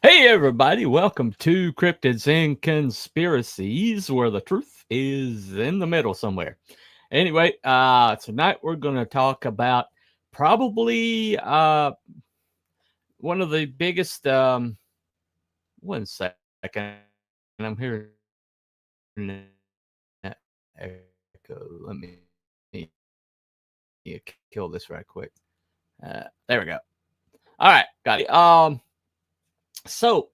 Hey everybody, welcome to Cryptids and Conspiracies, where the truth is in the middle somewhere. Anyway, tonight we're going to talk about probably one of the biggest. One second, I'm hearing an echo. Let me kill this right quick. There we go. All right, got it. So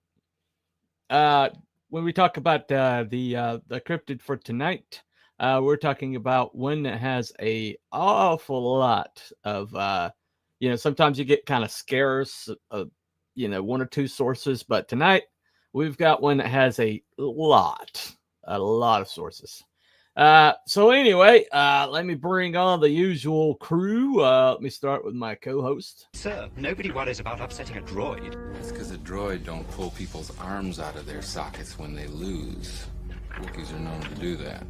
when we talk about the cryptid for tonight, we're talking about one that has a awful lot of sometimes you get kind of scarce, one or two sources, but tonight we've got one that has a lot of sources. So anyway, let me bring on the usual crew. Let me start with my co-host. Sir, nobody worries about upsetting a droid. It's because a droid don't pull people's arms out of their sockets when they lose. Wookiees are known to do that.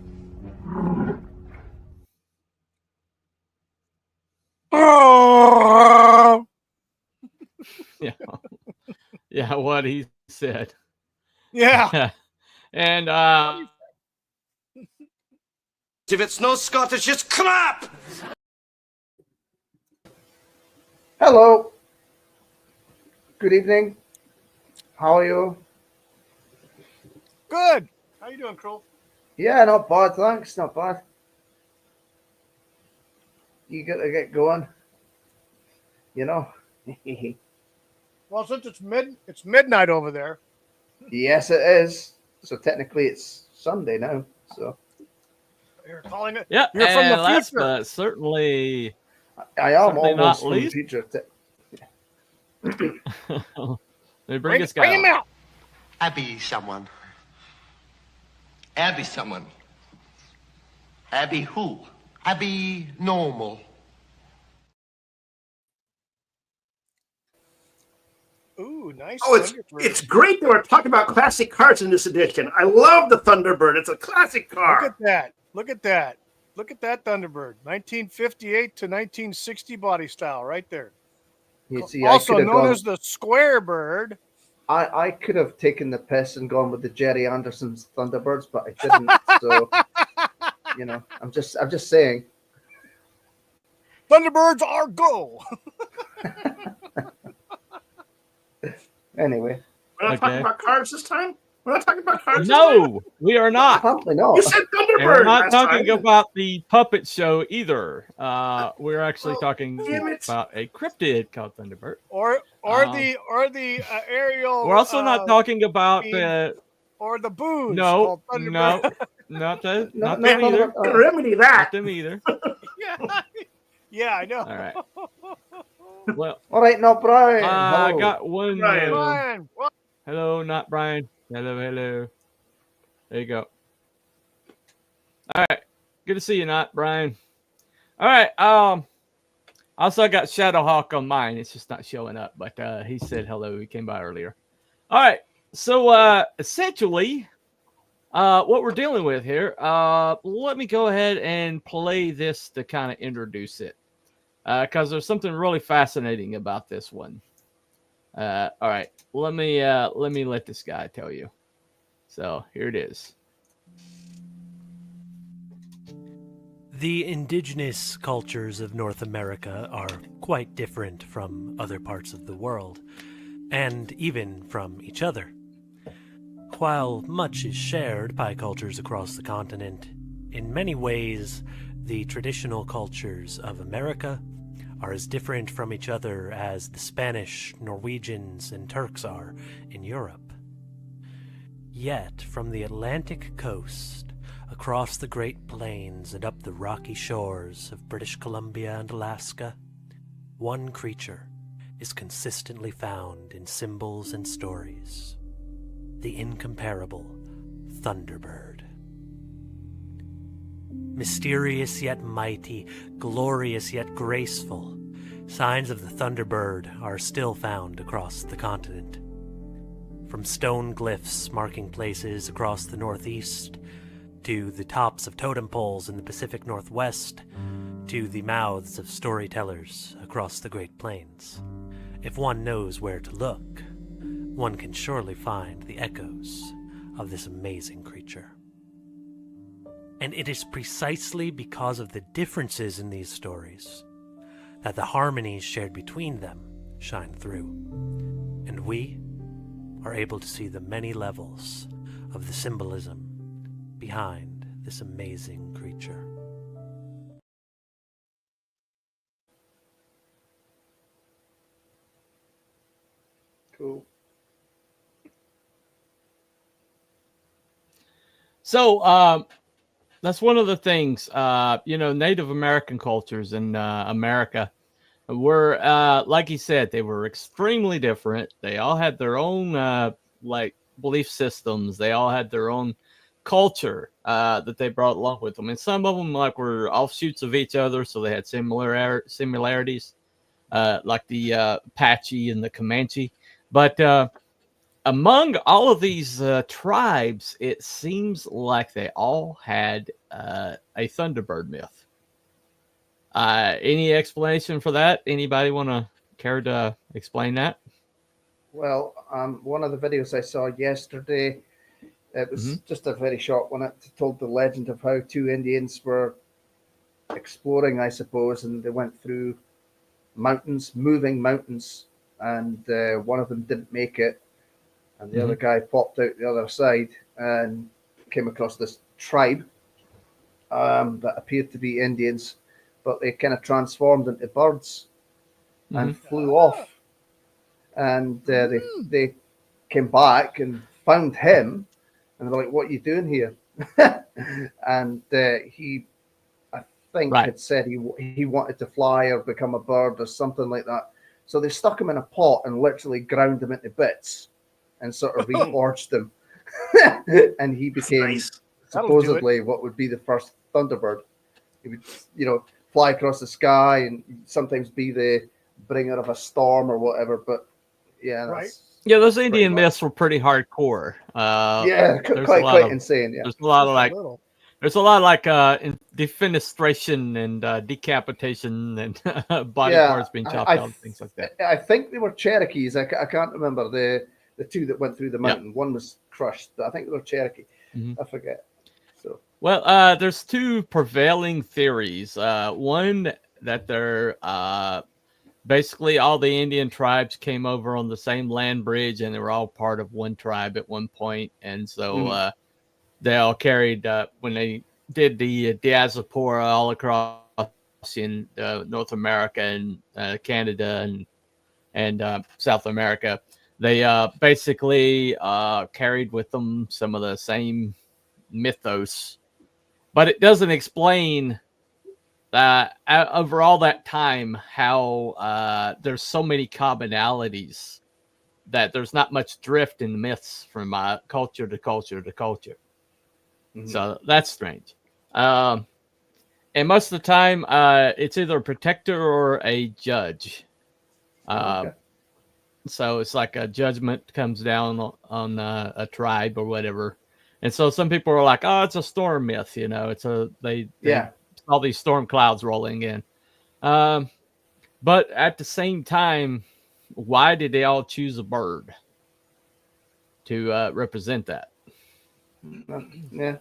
Yeah, what he said. Yeah. And If it's no Scottish, it's crap! Hello. Good evening. How are you? Good. How you doing, Kroll? Yeah, not bad, thanks. Not bad. You got to get going. You know. Well, since it's midnight over there. Yes, it is. So technically, it's Sunday now. So You're calling it. yeah, You're from the last future. but certainly I am Certainly not almost from the least. future. they bring us Bring him out. Abby someone. Abby someone. Abby who? Abby normal. Ooh, nice. Oh, it's great that we're talking about classic cars in this edition. I love the Thunderbird. It's a classic car. Look at that. Look at that. Look at that Thunderbird. 1958 to 1960 body style right there. You see, Also I could have known gone, as the Square Bird. I could have taken the piss and gone with the Jerry Anderson's Thunderbirds, but I didn't. So I'm just saying. Thunderbirds are go. Anyway. We're not talking about cars this time? We're not talking about cars No, we are not. Apparently not. You said And Thunderbird we're not last talking time. about the puppet show either. We're actually talking damn it. about a cryptid called Thunderbird. or the aerial. We're also not talking about the or the booze. no, called Thunderbird. not that, No, not no, them no, either. no, Remedy Not that. them either. Yeah, I know. All right. Well, All right, now Brian. I hello. got one. Brian. Brian, what? Hello, not Brian. Hello. There you go. All right. Good to see you, not Brian. All right. Also, I got Shadowhawk on mine. It's just not showing up, but he said hello. He came by earlier. All right. So essentially, what we're dealing with here, let me go ahead and play this to kind of introduce it, because there's something really fascinating about this one. All right. Let me let this guy tell you. So here it is. The indigenous cultures of North America are quite different from other parts of the world, and even from each other. While much is shared by cultures across the continent, in many ways, the traditional cultures of America are as different from each other as the Spanish, Norwegians, and Turks are in Europe. Yet, from the Atlantic coast, across the Great Plains and up the rocky shores of British Columbia and Alaska, one creature is consistently found in symbols and stories: the incomparable Thunderbird. Mysterious yet mighty, glorious yet graceful, signs of the Thunderbird are still found across the continent. From stone glyphs marking places across the Northeast, to the tops of totem poles in the Pacific Northwest, to the mouths of storytellers across the Great Plains. If one knows where to look, one can surely find the echoes of this amazing creature. And it is precisely because of the differences in these stories that the harmonies shared between them shine through, and we are able to see the many levels of the symbolism behind this amazing creature. Cool. So that's one of the things, Native American cultures in America were, like you said, they were extremely different. They all had their own belief systems. They all had their own culture that they brought along with them. And some of them were offshoots of each other, so they had similarities, like the Apache and the Comanche. But among all of these tribes, it seems like they all had a Thunderbird myth. Any explanation for that? Anybody want to care to explain that? Well, one of the videos I saw yesterday, it was just a very short one. It told the legend of how two Indians were exploring, I suppose, and they went through mountains, moving mountains, and one of them didn't make it. And the other guy popped out the other side and came across this tribe that appeared to be Indians, but they kind of transformed into birds and flew off. And they came back and found him, and they were like, "What are you doing here?" And he, I think, had said he wanted to fly or become a bird or something like that. So they stuck him in a pot and literally ground him into bits and sort of reforged him. And he became supposedly what would be the first Thunderbird. He would, fly across the sky and sometimes be the bringer of a storm or whatever. But yeah, those Indian myths were pretty hardcore. Quite insane. Yeah, there's a lot of defenestration and decapitation and body parts being chopped out and things like that. I think they were Cherokees. I can't remember the two that went through the mountain. Yep. One was crushed, but I think they were Cherokee. I forget. So there's two prevailing theories. One that they're basically all the Indian tribes came over on the same land bridge, and they were all part of one tribe at one point, and so they all carried when they did the diaspora all across in North America and Canada and South America. They basically carried with them some of the same mythos, but it doesn't explain over all that time how there's so many commonalities that there's not much drift in the myths from culture to culture to culture. So that's strange. And most of the time, it's either a protector or a judge. So it's like a judgment comes down on a tribe or whatever. And so some people are like, "Oh, it's a storm myth." It's they all these storm clouds rolling in. But at the same time, why did they all choose a bird to represent that? Yeah.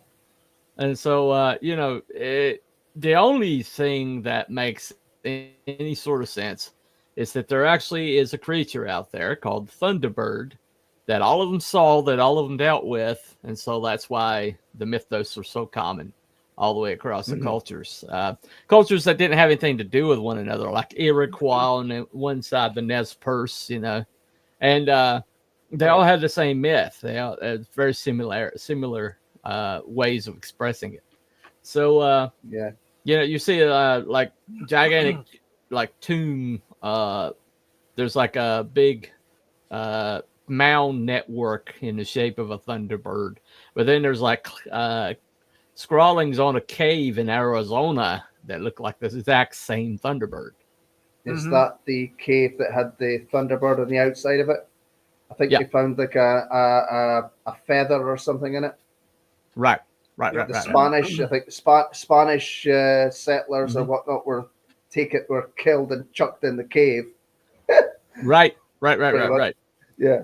And so, the only thing that makes any sort of sense is that there actually is a creature out there called Thunderbird that all of them saw, that all of them dealt with. And so that's why the mythos are so common all the way across the cultures. Cultures that didn't have anything to do with one another, like Iroquois on one side, the Nez Perce, and they all had the same myth. They all had very similar ways of expressing it. So, you see like gigantic tomb. There's like a big mound network in the shape of a Thunderbird, but then there's like scrawlings on a cave in Arizona that look like the exact same Thunderbird. Is that the cave that had the Thunderbird on the outside of it? I think they found like a feather or something in it. Right. Spanish, I think the Spanish settlers or whatnot were killed and chucked in the cave. Right. Yeah.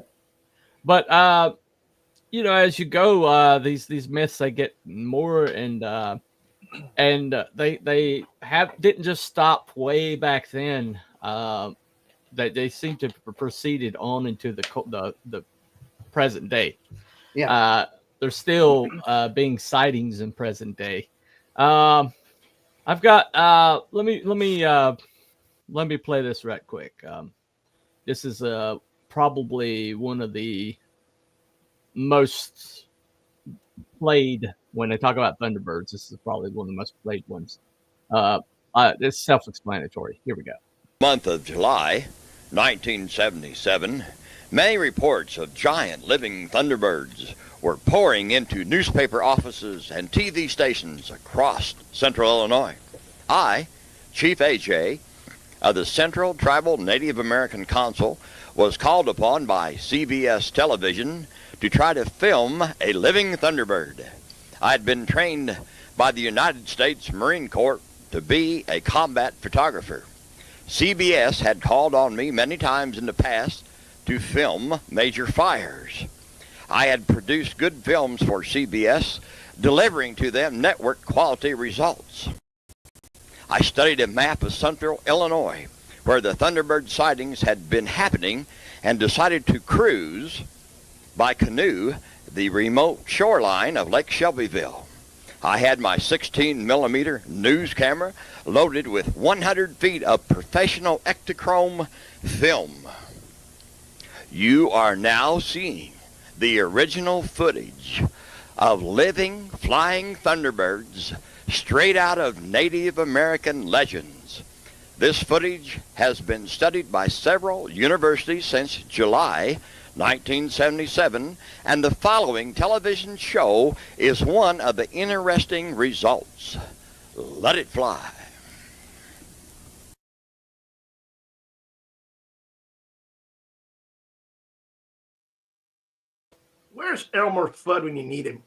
But as you go, these myths, they get more and they didn't just stop way back then. They seem to have proceeded on into the present day. Yeah. There's still being sightings in present day. I've got let me play this right quick. This is probably one of the most played when they talk about Thunderbirds. This is probably one of the most played ones. It's self-explanatory. Here we go. Month of July, 1977, many reports of giant living thunderbirds were pouring into newspaper offices and TV stations across central Illinois. I, Chief AJ of the Central Tribal Native American Council, was called upon by CBS television to try to film a living thunderbird. I had been trained by the United States Marine Corps to be a combat photographer. CBS had called on me many times in the past to film major fires. I had produced good films for CBS, delivering to them network quality results. I studied a map of central Illinois where the Thunderbird sightings had been happening and decided to cruise by canoe the remote shoreline of Lake Shelbyville. I had my 16mm news camera loaded with 100 feet of professional Ektachrome film. You are now seeing the original footage of living flying Thunderbirds straight out of Native American legends. This footage has been studied by several universities since July 1977, and the following television show is one of the interesting results. Let it fly. Where's Elmer Fudd when you need him?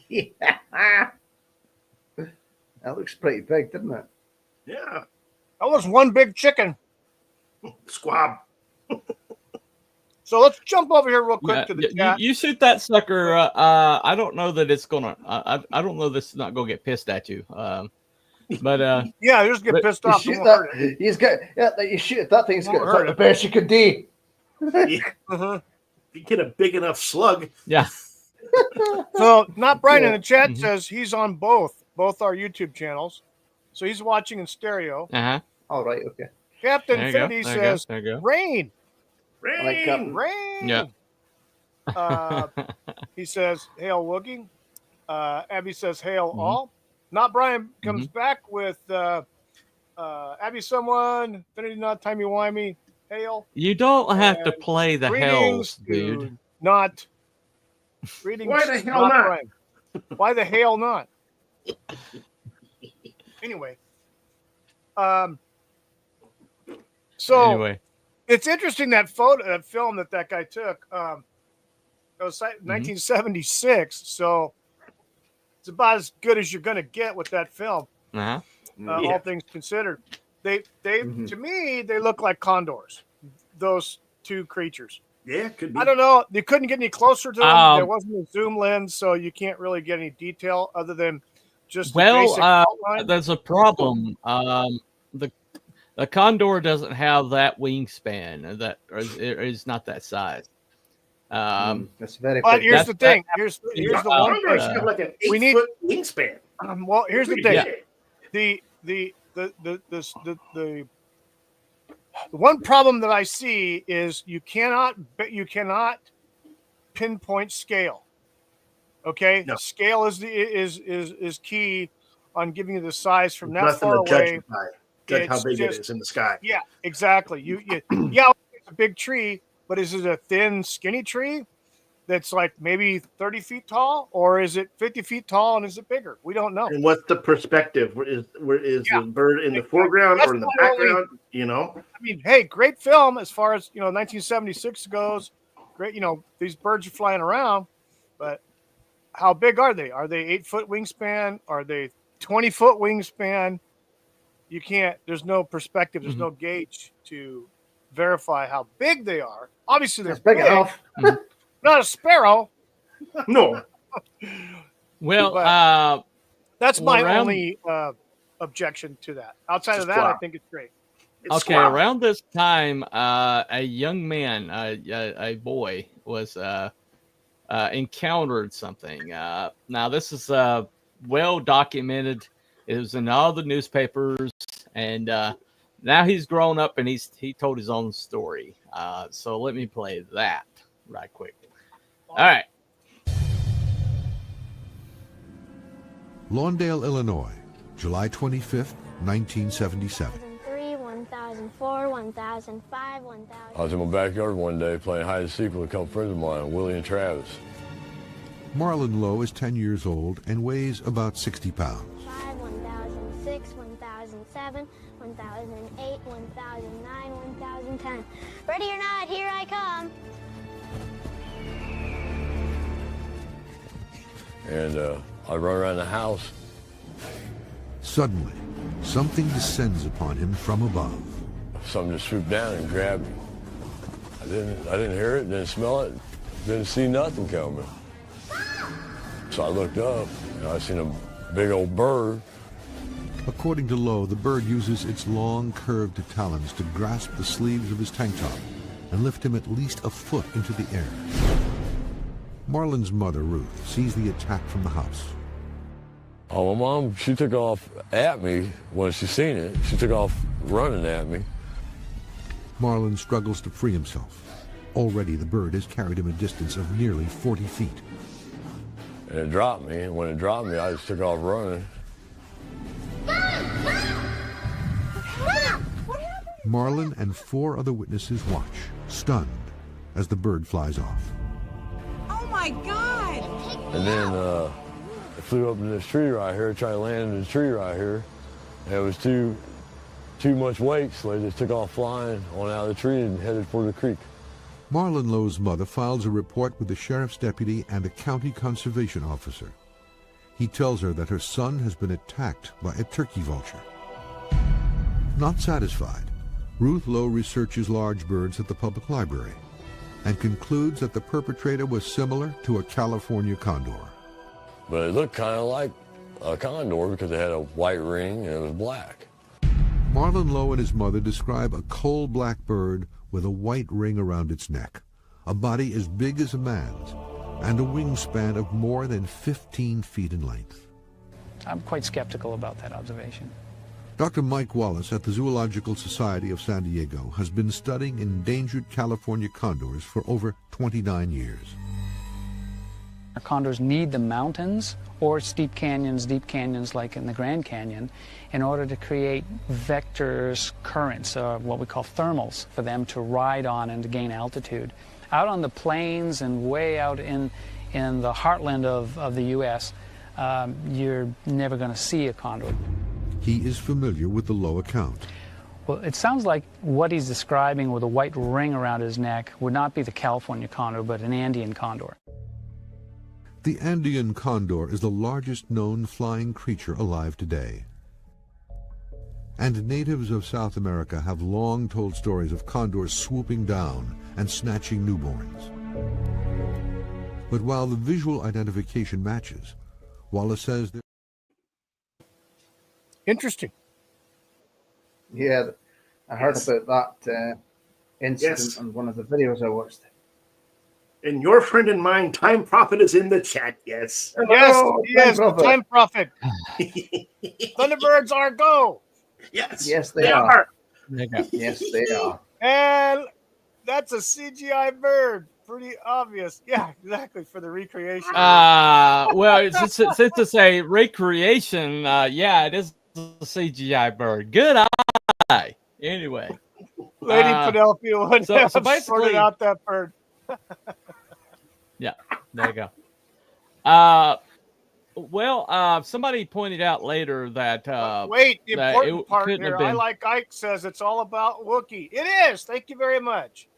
Yeah. That looks pretty big, doesn't it? Yeah. That was one big chicken. Squab. So let's jump over here real quick to the chat. You shoot that sucker. I don't know that it's gonna. I don't know this is not gonna get pissed at you. But yeah, just get pissed off. You shoot that. He's got. Yeah, you shoot that thing's got the best you could do. Yeah. If you get a big enough slug. Yeah. So, Not Brian in the chat says he's on both our YouTube channels. So he's watching in stereo. Uh-huh. All right, okay. Captain Infinity says, rain. Rain. Yeah. He says, hail Woogie. Abby says, hail all. Not Brian comes back with Abby someone, Infinity not timey-wimey, hail. You don't have to play the hells, dude. Not. Greetings. Why the hell not? Brian. Why the hell not? Anyway. So it's interesting that film that guy took. It was 1976, so it's about as good as you're gonna get with that film. All things considered, they to me they look like condors. Those two creatures. Yeah, could be. I don't know. You couldn't get any closer to them. There wasn't a zoom lens, so you can't really get any detail other than just the basic outline. There's a problem. The condor doesn't have that wingspan. That is not that size. That's very. But here's the thing. Here's the one thing. Got like an 8-foot wingspan. Well, here's the thing. The one problem that I see is you cannot pinpoint scale. Okay, no. Scale is key on giving you the size from that far away. Judge how big it is in the sky. Yeah, exactly. It's a big tree, but is it a thin, skinny tree that's like maybe 30 feet tall, or is it 50 feet tall and is it bigger? We don't know. And what's the perspective? Where is the bird in the foreground or in the background? I mean, hey, great film as far as 1976 goes. Great, these birds are flying around, but how big are they? Are they 8-foot wingspan? Are they 20-foot wingspan? You can't. There's no perspective. There's no gauge to verify how big they are. Obviously, they're It's big enough. Not a sparrow. No. Well, that's my around- only objection to that. Outside of Just that, I wow. think it's great. It's okay, squirrel. around this time, a young man, a boy, was encountered something. Now, this is well documented. It was in all the newspapers, and now he's grown up and he told his own story. So let me play that right quick. All right. Lawndale, Illinois, July 25th, 1977. 1003, 1004, 1005, 1000. I was in my backyard one day playing hide and seek with a couple friends of mine, Willie and Travis. Marlon Lowe is 10 years old and weighs about 60 pounds. 5, 1006, 1007, 1008, 1009, 1010. Ready or not, here I come. And I run around the house. Suddenly, something descends upon him from above. Something just swooped down and grabbed me. I didn't hear it, didn't smell it, didn't see nothing coming. So I looked up and I seen a big old bird. According to Lowe, the bird uses its long, curved talons to grasp the sleeves of his tank top and lift him at least a foot into the air. Marlon's mother, Ruth, sees the attack from the house. Oh, my mom, she took off at me when she seen it. She took off running at me. Marlon struggles to free himself. Already the bird has carried him a distance of nearly 40 feet. And it dropped me, and when it dropped me, I just took off running. Marlon and 4 other witnesses watch, stunned, as the bird flies off. Oh my God! And then it flew up in this tree right here, tried to land in the tree right here. And it was too much weight, so they just took off flying on out of the tree and headed for the creek. Marlon Lowe's mother files a report with the sheriff's deputy and a county conservation officer. He tells her that her son has been attacked by a turkey vulture. Not satisfied, Ruth Lowe researches large birds at the public library and concludes that the perpetrator was similar to a California condor. But it looked kind of like a condor because it had a white ring and it was black. Marlon Lowe and his mother describe a coal-black bird with a white ring around its neck, a body as big as a man's, and a wingspan of more than 15 feet in length. I'm quite skeptical about that observation. Dr. Mike Wallace at the Zoological Society of San Diego has been studying endangered California condors for over 29 years. Our condors need the mountains or steep canyons like in the Grand Canyon, in order to create vectors, currents, what we call thermals, for them to ride on and to gain altitude. Out on the plains and way out in the heartland of the U.S., you're never going to see a condor. He is familiar with the Lowe account. Well, it sounds like what he's describing with a white ring around his neck would not be the California condor, but an Andean condor. The Andean condor is the largest known flying creature alive today. And natives of South America have long told stories of condors swooping down and snatching newborns. But while the visual identification matches, Wallace says that... Interesting. Yeah, I heard about that incident Yes. on one of the videos I watched. And your friend and mine, Time Prophet, is in the chat. Yes. Yes, Hello, yes, Time the Time Prophet. Thunderbirds are go. Yes. Yes, they are. There you go. Yes, they are. And that's a CGI bird. Pretty obvious. Yeah, exactly, for the recreation. Well, since it's a recreation, yeah, it is a CGI bird. Good eye. Anyway, Lady Penelope would so have basically, sorted out that bird. Yeah, there you go. Well, somebody pointed out later that wait, the that important it part couldn't have here. been- I like Ike says it's all about Wookiee. It is. Thank you very much.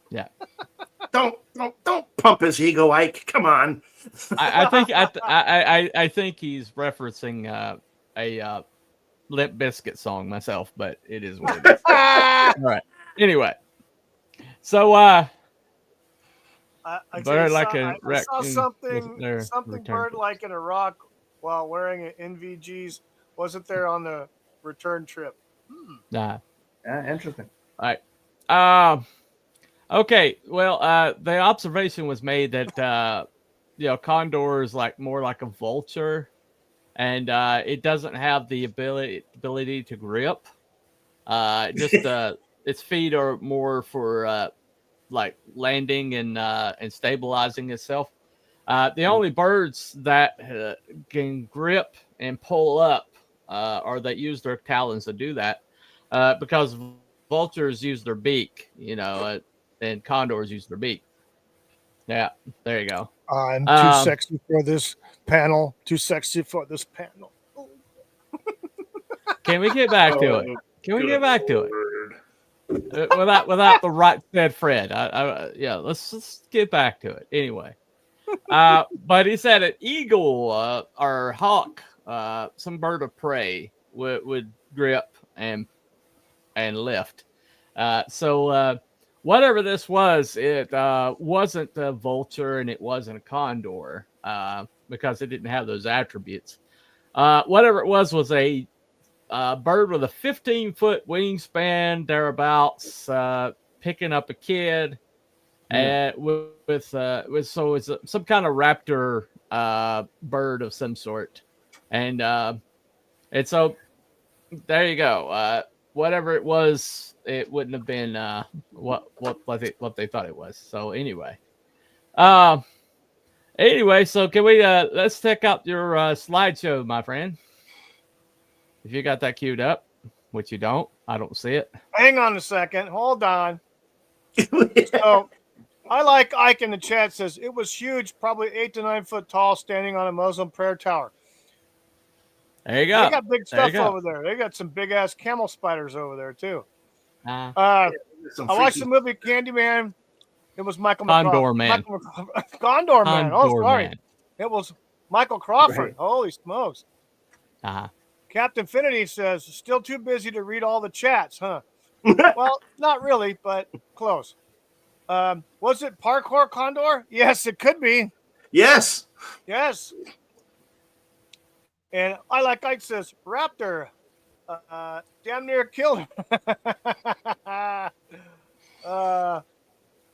Yeah. Don't pump his ego, Ike. Come on. I think he's referencing a Limp Bizkit song myself, but it is what it is. All right. Anyway, so I bird saw, like a I saw wasn't there something return bird trip. like in Iraq while wearing an NVGs. Wasn't there on the return trip? Nah. Yeah, interesting. All right. Okay. Well, the observation was made that condor is like more like a vulture, and it doesn't have the ability to grip. Just its feet are more for like landing and stabilizing itself. The only birds that can grip and pull up or that use their talons to do that because vultures use their beak, and condors use their beak. Yeah, there you go. I'm too sexy for this panel. Too sexy for this panel. Can we get back to it? Can we get back to it? Without the right said Fred. Let's get back to it anyway. But he said an eagle or hawk, some bird of prey, would grip and lift. So whatever this was, it wasn't a vulture and it wasn't a condor because it didn't have those attributes. Whatever it was a bird with a 15-foot wingspan, thereabouts, picking up a kid. And with so it's some kind of raptor bird of some sort, and so there you go. Whatever it was, it wouldn't have been what they thought it was. So anyway, so can we let's check out your slideshow, my friend? If you got that queued up, which you don't, I don't see it. Hang on a second. Hold on. So. I like Ike in the chat says it was huge, probably 8 to 9 foot tall, standing on a Muslim prayer tower. There you go. They got big stuff over there. They got some big ass camel spiders over there too. I watched the movie Candyman. It was Michael Condor Man. Condor Man. Oh, sorry. Man. It was Michael Crawford. Right. Holy smokes. Captain Infinity says still too busy to read all the chats, huh? Well, not really, but close. Was it parkour condor? Yes, it could be. Yes. Yes. And I like Ike says raptor. Damn near killed him.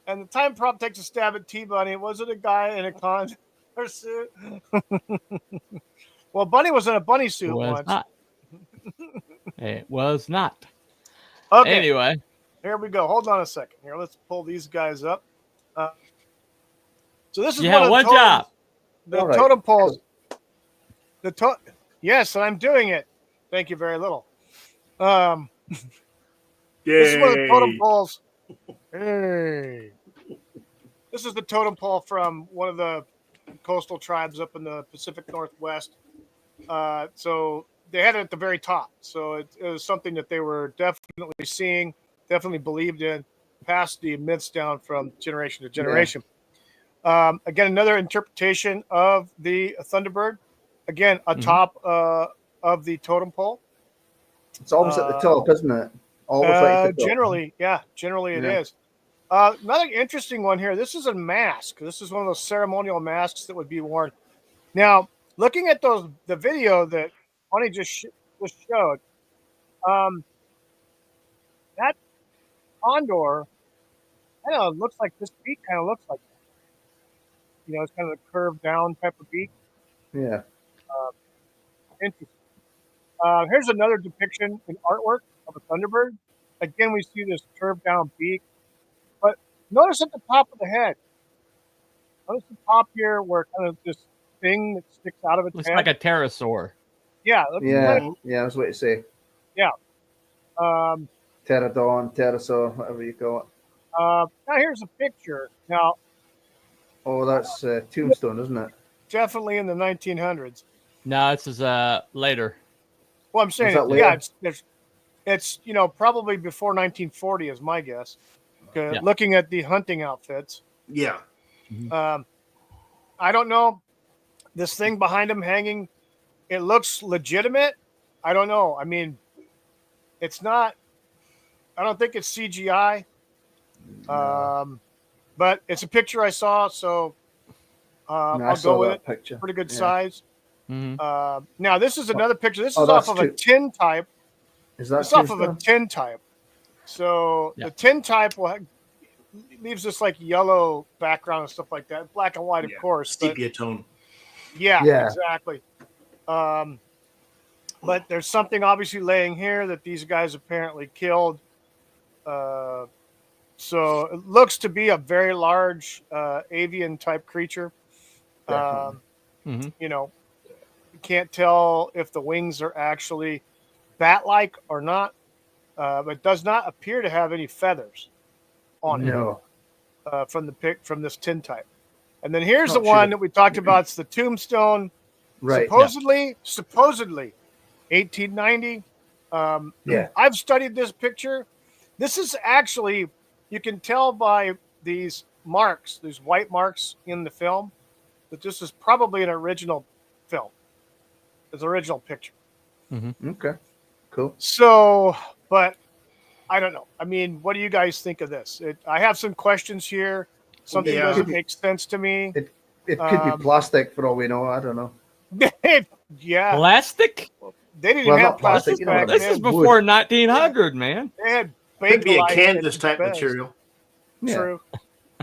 And the time prop takes a stab at T-Bunny. Was it a guy in a condor suit? Well, Bunny was in a bunny suit once. Not. It was not. Okay. Anyway. Here we go. Hold on a second. Here, let's pull these guys up. So this is one job. The totem poles. Yes, and I'm doing it. Thank you very little. This is one of the totem poles. Hey. This is the totem pole from one of the coastal tribes up in the Pacific Northwest. So they had it at the very top. So it was something that they were definitely seeing, definitely believed in, passed the myths down from generation to generation. Yeah. Again, another interpretation of the Thunderbird. Again, atop of the totem pole. It's always at the top, isn't it? Always right at the top. Generally it is. Another interesting one here. This is a mask. This is one of those ceremonial masks that would be worn. Now, looking at the video that Bonnie just showed, that condor kind of looks like this beak kind of looks like that. You know, it's kind of a curved down type of beak. Yeah. Interesting. Here's another depiction in artwork of a Thunderbird. Again, we see this curved down beak. But notice at the top of the head. Notice the top here where kind of this thing that sticks out of its looks head. like a pterosaur. Yeah. Yeah, that's what you say. Yeah. Pterodon, pterosaur, whatever you call it. Now here's a picture. Now. Oh, that's Tombstone, isn't it? Definitely in the 1900s. No, this is later. Well, I'm saying, yeah, it's probably before 1940 is my guess. Yeah. Looking at the hunting outfits. Yeah. I don't know. This thing behind him hanging, it looks legitimate. I don't know. I mean, it's not I don't think it's CGI. But it's a picture I saw, so I'll go with it. Picture. Pretty good Yeah. size. Now this is another picture. This is that's off of a tin type. Is that It's off of a tin type. So the tin type leaves this like yellow background and stuff like that. Black and white, of course. Sepia tone. Yeah, exactly. But there's something obviously laying here that these guys apparently killed. So it looks to be a very large avian type creature. You know, you can't tell if the wings are actually bat-like or not, but it does not appear to have any feathers on it from this tin type. And then here's the one that we talked about. It's the tombstone. Right. Supposedly 1890. I've studied this picture. This is actually, you can tell by these marks, these white marks in the film, that this is probably an original film. It's an original picture. Okay, cool. So, but I don't know. I mean, what do you guys think of this? I have some questions here. Something doesn't make sense to me. It could be plastic for all we know. I don't know. Yeah. Plastic? They didn't have plastic. This is before 1900, man. They had Could be a Bakelite canvas at type best. material. True.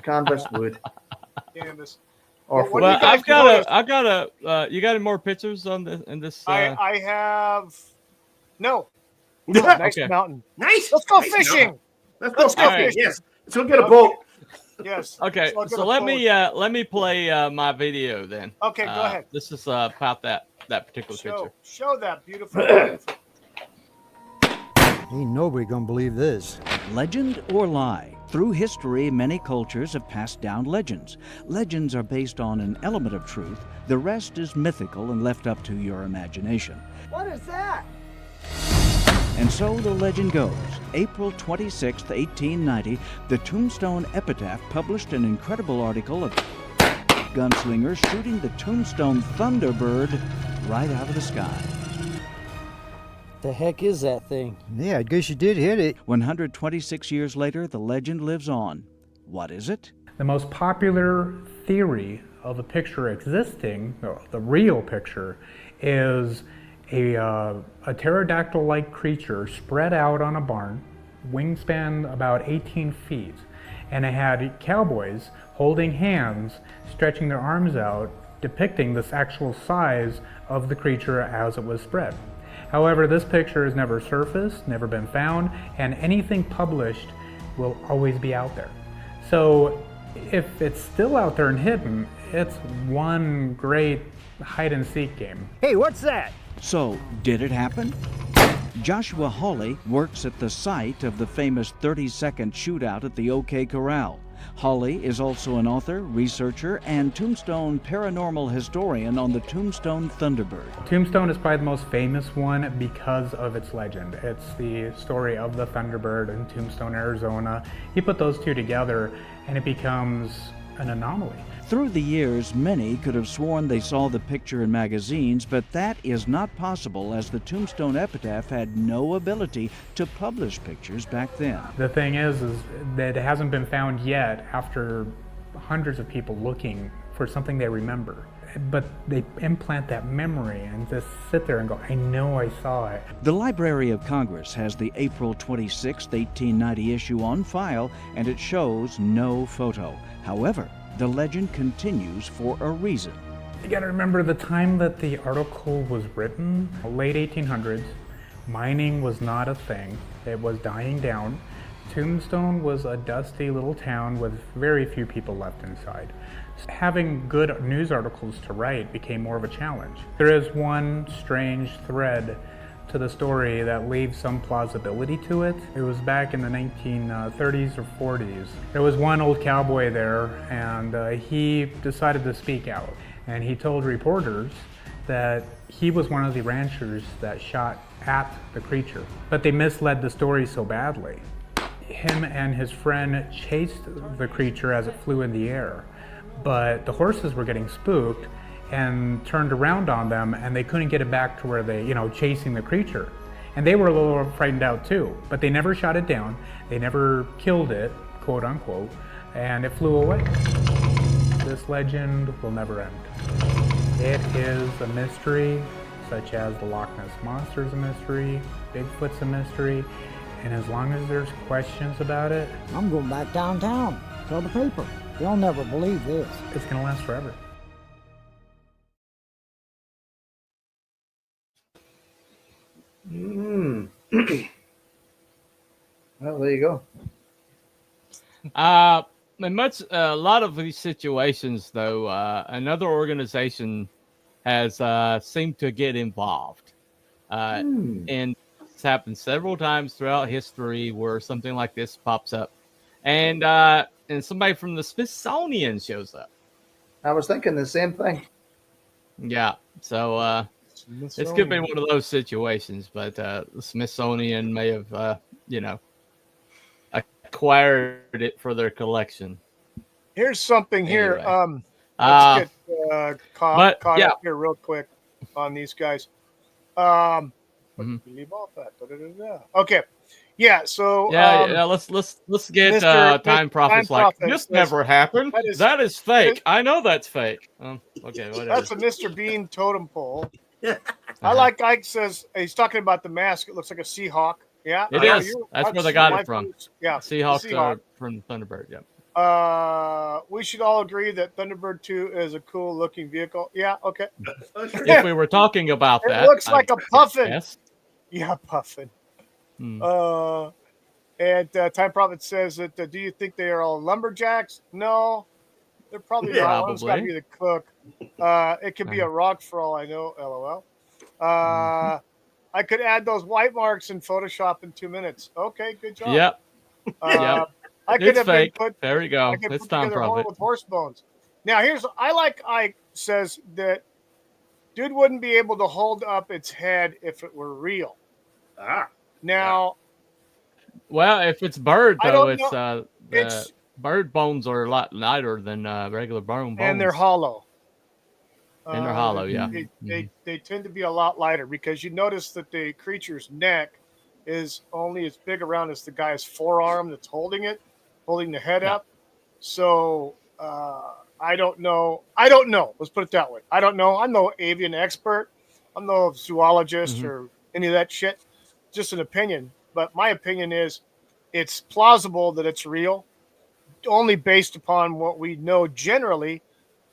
Canvas wood. Canvas. Or What do you Well, guys I've got a. You got any more pictures on this? In this? I have no. Nice Okay. mountain. Nice. Let's go Nice fishing. mountain. Let's go Alright. fishing. Yes. Let's go get a boat. Yes. Okay, So I'll get so a let me play my video then. Okay, go ahead. This is about that particular picture. Show that beautiful. Ain't nobody gonna believe this. Legend or lie? Through history, many cultures have passed down legends. Legends are based on an element of truth. The rest is mythical and left up to your imagination. What is that? And so the legend goes. April 26, 1890, the Tombstone Epitaph published an incredible article of gunslingers shooting the Tombstone Thunderbird right out of the sky. The heck is that thing? Yeah, I guess you did hit it. 126 years later, the legend lives on. What is it? The most popular theory of a picture existing, the real picture, is a pterodactyl-like creature spread out on a barn, wingspan about 18 feet, and it had cowboys holding hands, stretching their arms out, depicting this actual size of the creature as it was spread. However, this picture has never surfaced, never been found, and anything published will always be out there. So if it's still out there and hidden, it's one great hide-and-seek game. Hey, what's that? So, did it happen? Joshua Hawley works at the site of the famous 30-second shootout at the OK Corral. Hawley is also an author, researcher, and Tombstone paranormal historian on the Tombstone Thunderbird. Tombstone is probably the most famous one because of its legend. It's the story of the Thunderbird in Tombstone, Arizona. You put those two together and it becomes an anomaly. Through the years, many could have sworn they saw the picture in magazines, but that is not possible as the Tombstone Epitaph had no ability to publish pictures back then. The thing is that it hasn't been found yet after hundreds of people looking for something they remember. But they implant that memory and just sit there and go, I know I saw it. The Library of Congress has the April 26, 1890 issue on file, and it shows no photo. However, the legend continues for a reason. You gotta remember the time that the article was written, late 1800s, mining was not a thing. It was dying down. Tombstone was a dusty little town with very few people left inside. Having good news articles to write became more of a challenge. There is one strange thread to the story that leaves some plausibility to it. It was back in the 1930s or 40s. There was one old cowboy there, and he decided to speak out. And he told reporters that he was one of the ranchers that shot at the creature. But they misled the story so badly. Him and his friend chased the creature as it flew in the air, but the horses were getting spooked and turned around on them, and they couldn't get it back to where they, chasing the creature. And they were a little frightened out too, but they never shot it down. They never killed it, quote unquote, and it flew away. This legend will never end. It is a mystery, such as the Loch Ness Monster is a mystery, Bigfoot's a mystery, and as long as there's questions about it, I'm going back downtown. Tell the paper. They'll never believe this. It's going to last forever. Well, there you go. A lot of these situations, though, another organization has seemed to get involved, and it's happened several times throughout history where something like this pops up, and somebody from the Smithsonian shows up. I was thinking the same thing. Yeah, so this could be one of those situations, but the Smithsonian may have, acquired it for their collection. Here's something here. Anyway. Let's get caught yeah. up here real quick on these guys. Leave off that. Okay. Yeah. So let's get Time Prophet's like this never happened. That is fake. I know that's fake. Okay, whatever. That's a Mr. Bean totem pole. I like Ike says he's talking about the mask. It looks like a Seahawk. Yeah, it is. That's where they got it from. Yeah, Seahawks are from Thunderbird. Yeah. We should all agree that Thunderbird 2 is a cool looking vehicle. Yeah. Okay. If we were talking about that, it looks like a puffin. Yes. Yeah, puffin. And Time Prophet says that. Do you think they are all lumberjacks? No, they're probably not. One's got to be the cook. It could be a rock for all I know. LOL. I could add those white marks in Photoshop in 2 minutes. Okay, good job. Yep. I could have fake. been put. There you go. I could It's put Time together horror Prophet. with horse bones. Now Ike says that dude wouldn't be able to hold up its head if it were real. Now. Well, if it's bird I though, don't it's bird bones are a lot lighter than regular bone bones. And they're hollow. And they're hollow, yeah. They tend to be a lot lighter because you notice that the creature's neck is only as big around as the guy's forearm that's holding the head up. So I don't know. Let's put it that way. I don't know. I'm no avian expert. I'm no zoologist or any of that shit. Just an opinion. But my opinion is it's plausible that it's real, only based upon what we know generally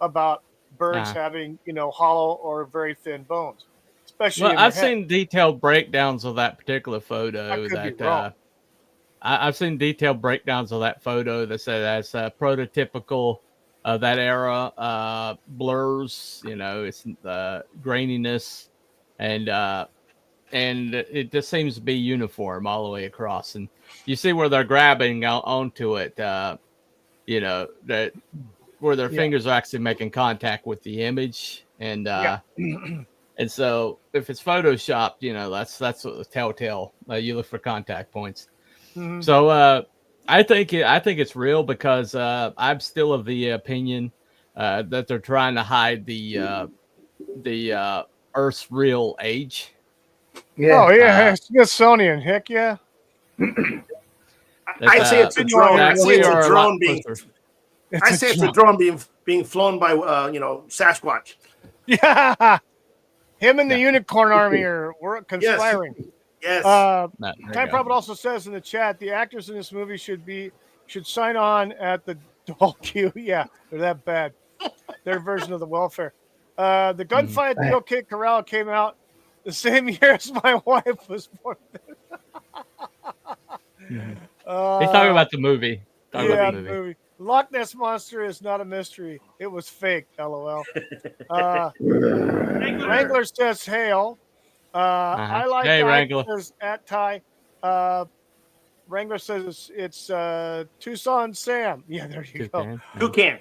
about birds having, hollow or very thin bones. Especially I've seen detailed breakdowns of that particular photo. I've seen detailed breakdowns of that photo that say that's prototypical of that era. Blurs, it's graininess, and it just seems to be uniform all the way across. And you see where they're grabbing onto it, that where their fingers are actually making contact with the image. And and so if it's photoshopped, that's what the telltale. You look for contact points. So I think it's real because I'm still of the opinion that they're trying to hide the Earth's real age. Yeah. Oh yeah, Smithsonian. Heck yeah. I say it's a drone. I say it's a drone being. I say it's a drone being flown by Sasquatch. Yeah. Him and the Unicorn Army are conspiring. Yes. Time Prophet also says in the chat the actors in this movie should sign on at the doll queue. Yeah, they're that bad. Their version of the welfare. The gunfight at the OK Corral came out the same year as my wife was born. He's talking about the movie. The movie. Loch Ness Monster is not a mystery. It was fake. LOL. Wrangler says hail. I like Wrangler. Says at Ty. Wrangler says it's Tucson Sam. Yeah, there you go. Toucan.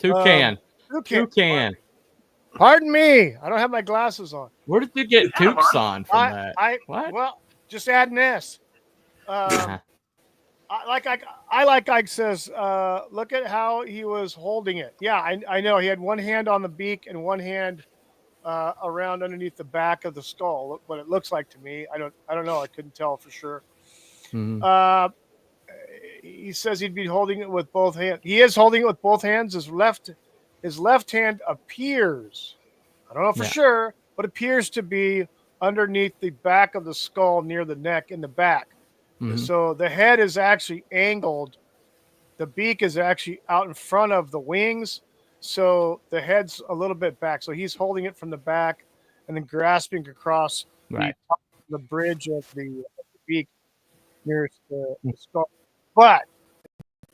Pardon me. I don't have my glasses on. Where did you get Tucson from that? What? Well, just add an S. I like Ike says, look at how he was holding it. Yeah, I know. He had one hand on the beak and one hand around underneath the back of the skull. What it looks like to me, I don't know. I couldn't tell for sure. Mhm. He says he'd be holding it with both hands. He is holding it with both hands. His left hand appears, I don't know for Yeah. sure, but appears to be underneath the back of the skull near the neck in the back. Mhm. So the head is actually angled. The beak is actually out in front of the wings. So the head's a little bit back. So he's holding it from the back and then grasping across Right. the bridge of the beak nearest the skull. But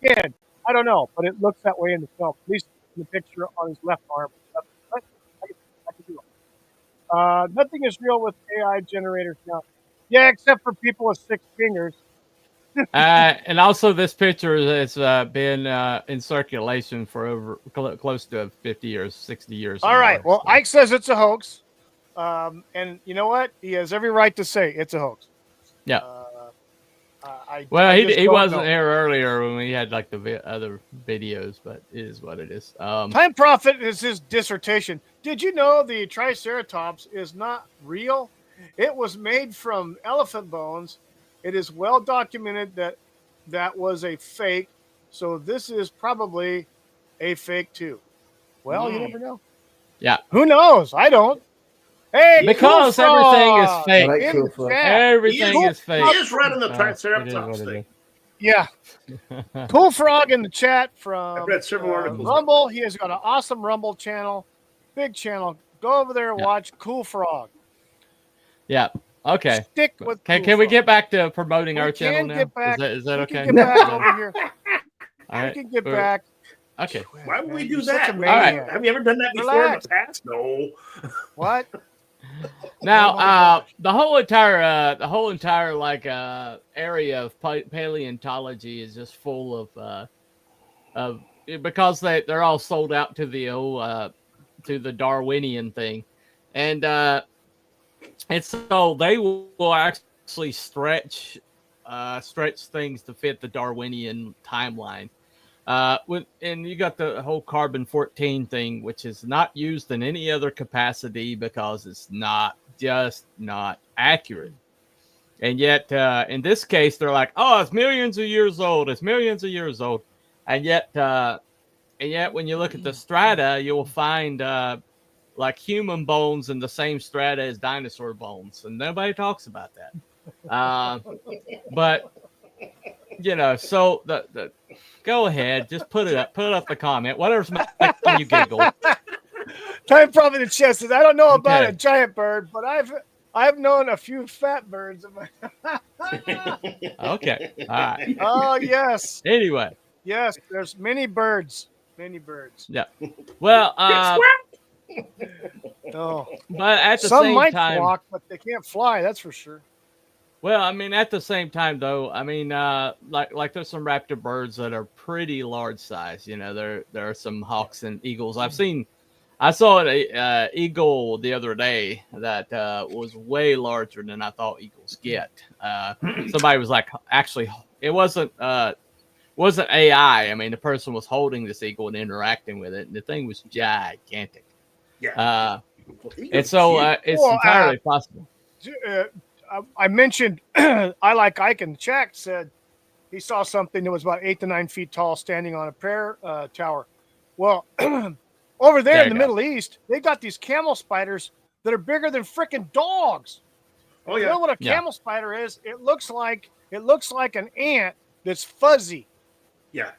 again, I don't know, but it looks that way in the film. At least in the picture on his left arm. But I can do it. Nothing is real with AI generators now. Yeah, except for people with 6 fingers. And also, this picture has been in circulation for over close to 50 years, 60 years. All right. Well, Ike says it's a hoax. And you know what? He has every right to say it's a hoax. Yeah. I He don't wasn't know. here earlier when we had like the other videos, but it is what it is. Time Prophet is his dissertation. Did you know the Triceratops is not real? It was made from elephant bones. It is well documented that that was a fake. So this is probably a fake too. Well, you never know. Yeah. Who knows? I don't. Hey, Because Cool everything is Frog fake. in Cool the Frog. chat. Everything is fake. He is right on the It is Triceratops what it thing. Yeah. Cool Frog in the chat from I've read several articles. Rumble. He has got an awesome Rumble channel, big channel. Go over there and watch Cool Frog. Yeah. Okay. Stick with Can Cool we Frog. get back to promoting our We channel can now? get back. Is that We okay? can get back over here. All right. We can get We're- back. Okay. Why would we do You're such that? a maniac. Have you ever done that before Relax. in the past? No. What? Now, the whole entire like area of paleontology is just full of because they're all sold out to the old to the Darwinian thing, and so they will actually stretch things to fit the Darwinian timeline. And you got the whole carbon-14 thing, which is not used in any other capacity because it's not accurate. And yet, in this case, they're like, "Oh, it's millions of years old. It's millions of years old." And yet, when you look at the strata, you'll find like human bones in the same strata as dinosaur bones, and nobody talks about that. But so the go ahead, just put up the comment. Whatever's making you giggle. Time Prophet in the chat says, I don't know about Okay. a giant bird, but I've known a few fat birds. Okay. All right. Oh yes. Anyway. Yes, there's many birds. Many birds. Yeah. Well, No. but at the Some same might time, flock, but they can't fly. That's for sure. well, I mean, at the same time, though, I mean, like there's some raptor birds that are pretty large size. There are some hawks and eagles. I saw an eagle the other day that was way larger than I thought eagles get. Somebody was like, actually, it wasn't AI. I mean, the person was holding this eagle and interacting with it, and the thing was gigantic. Yeah. And so it's entirely possible. I mentioned I like Ike in the chat said he saw something that was about 8 to 9 feet tall standing on a prayer tower. Well, over there in the Middle East, they got these camel spiders that are bigger than freaking dogs. Oh You know what a camel spider is? It looks like an ant that's fuzzy. Yeah.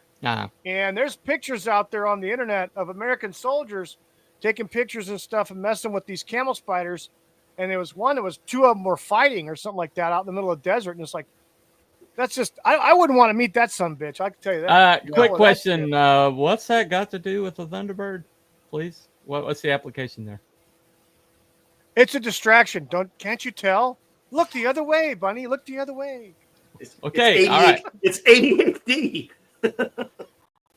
And there's pictures out there on the internet of American soldiers taking pictures and stuff and messing with these camel spiders. And there was one that was 2 of them were fighting or something like that out in the middle of the desert. And it's like, that's just, I wouldn't want to meet that son of a bitch. I can tell you that. Quick question. What's that got to do with the Thunderbird, please? What's the application there? It's a distraction. Can't you tell? Look the other way, Bunny. Look the other way. Okay. All right. It's ADHD.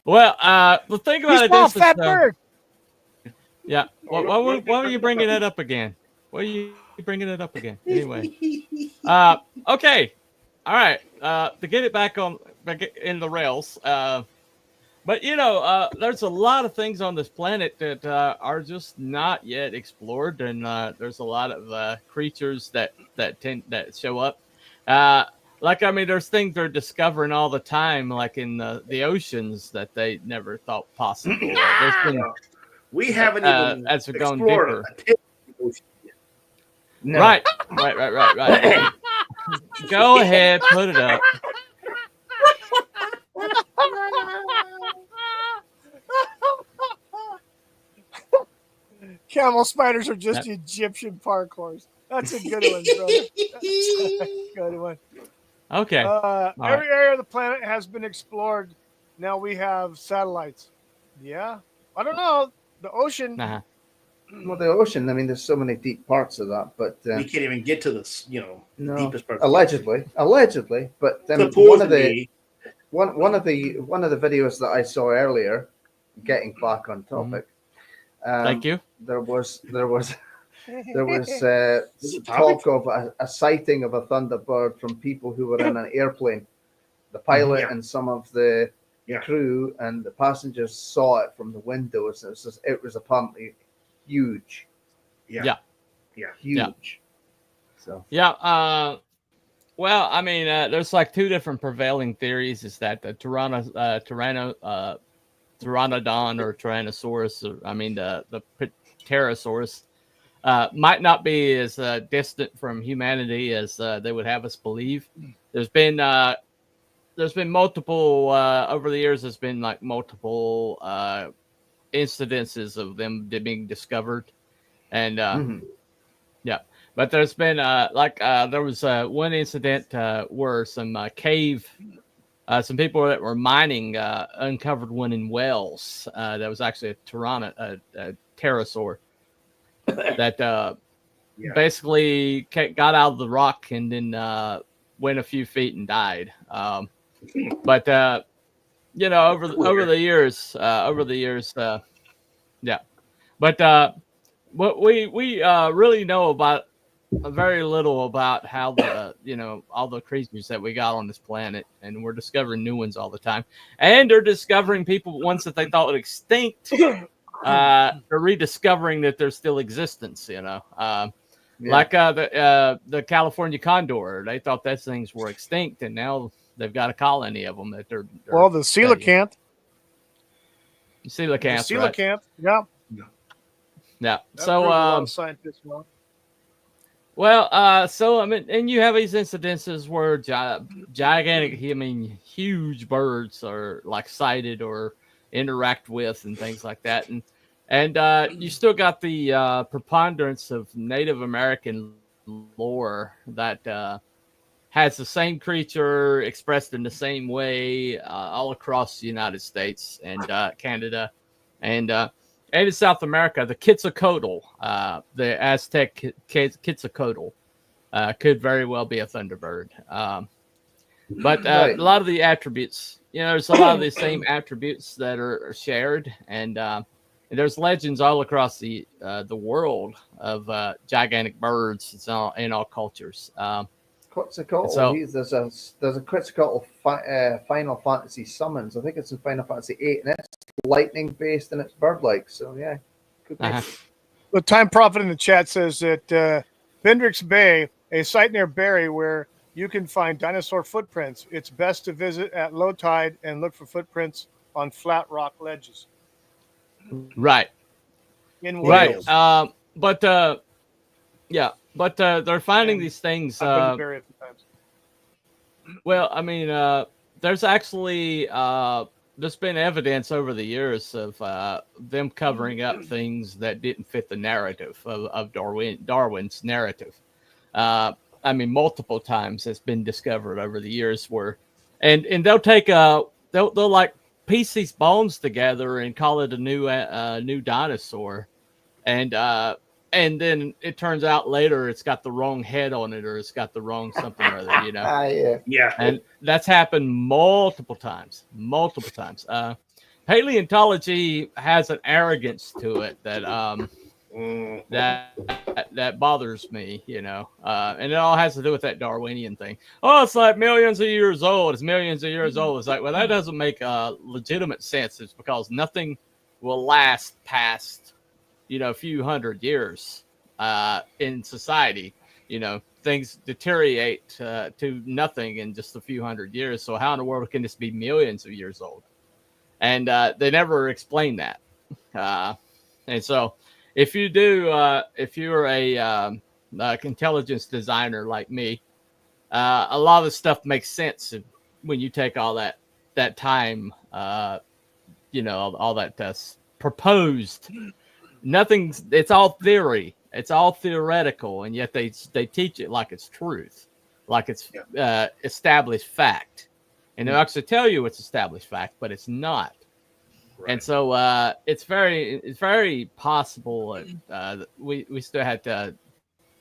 Well, the thing about it small is, fat bird. Yeah. Why were you bringing that up again? Why are you bringing it up again? Anyway. Okay. All right. To get it back in the rails. But there's a lot of things on this planet that are just not yet explored, and there's a lot of creatures that show up. There's things they're discovering all the time, like in the oceans that they never thought possible. There's been, we haven't even as we're going explored deeper. a tip of the ocean yet. No. Right. Go ahead, put it up. Camel spiders are just Egyptian parkours. That's a good one, brother. That's a good one. Okay. Every area of the planet has been explored. Now we have satellites. Yeah. I don't know. The ocean. Well, the ocean. I mean, there's so many deep parts of that, but we can't even get to the deepest part. Allegedly. But one of the videos that I saw earlier, getting back on topic. Thank you. There was talk of a sighting of a Thunderbird from people who were in an airplane. The pilot and some of the crew and the passengers saw it from the windows. It was apparently huge. Yeah. Huge. So well, I mean, there's like two different prevailing theories. Is that the Pteranodon or Tyrannosaurus, the Pterosaurus, might not be as distant from humanity as they would have us believe. There's been multiple over the years. There's been like multiple incidences of them being discovered, and but there's been there was one incident where some some people that were mining uncovered one in Wales that was actually a pterosaur that basically got out of the rock and then went a few feet and died. But over the years, But what we really know about very little about how all the creatures that we got on this planet, and we're discovering new ones all the time, and they're discovering ones that they thought were extinct. They're rediscovering that there's still existence. Like the California condor, they thought those things were extinct, and now they've got a colony of them that they're the coelacanth. Coelacanth. Coelacanth. Yeah. Yeah. That So proves a lot of scientists wrong. Well, so I mean, and you have these incidences where gigantic, huge birds are like sighted or interact with and things like that, and you still got the preponderance of Native American lore that has the same creature expressed in the same way all across the United States and Canada, and in South America, the Quetzalcoatl, the Aztec Quetzalcoatl, could very well be a Thunderbird. But a lot of the attributes, there's a lot of the same attributes that are shared, and there's legends all across the world of gigantic birds in all cultures. Quetzalcoatl. So, there's a Quetzalcoatl Final Fantasy summons. I think it's in Final Fantasy 8, and it's lightning based and it's bird like. So yeah, could be. The Time Prophet in the chat says that Bendrix Bay, a site near Barrie where you can find dinosaur footprints. It's best to visit at low tide and look for footprints on flat rock ledges. Right. In Wales. But they're finding these things. I've been to Barrie a few times. Well, I mean, there's actually there's been evidence over the years of them covering up things that didn't fit the narrative of Darwin's narrative. I mean, multiple times it's been discovered over the years where, and they'll take they'll like piece these bones together and call it a new dinosaur, and then it turns out later it's got the wrong head on it, or it's got the wrong something or other, Yeah. And that's happened multiple times. Paleontology has an arrogance to it that that bothers me, and it all has to do with that Darwinian thing. Oh, it's like millions of years old. It's millions of years old. It's like, well, that doesn't make legitimate sense. It's because nothing will last past, a few hundred years in society. Things deteriorate to nothing in just a few hundred years. So how in the world can this be millions of years old? And they never explain that. And so if you're a intelligence designer like me, a lot of the stuff makes sense when you take all that time, all that proposed. It's all theory. It's all theoretical, and yet they teach it like it's truth, like it's established fact. And they'll actually tell you it's established fact, but it's not. Right. And so it's very possible that we still had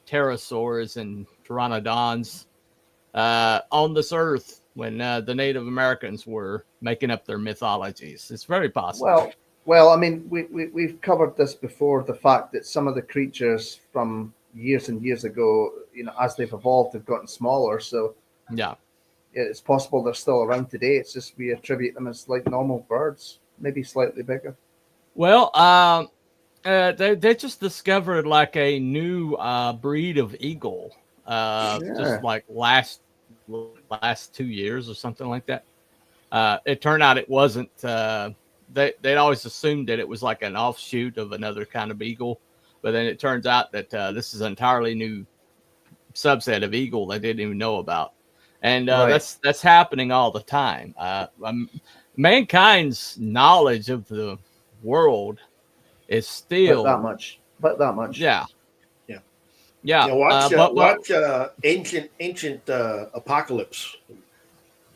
pterosaurs and pteranodons on this earth when the Native Americans were making up their mythologies. It's very possible. Well, I mean, we've covered this before, the fact that some of the creatures from years and years ago, as they've evolved, have gotten smaller. So yeah, it's possible they're still around today. It's just we attribute them as like normal birds, maybe slightly bigger. Well, they just discovered like a new breed of eagle, just like last 2 years or something like that. It turned out it wasn't. They'd always assumed that it was like an offshoot of another kind of eagle, but then it turns out that this is an entirely new subset of eagle they didn't even know about, and that's happening all the time. Mankind's knowledge of the world is still but that much. Yeah. Watch Ancient Apocalypse.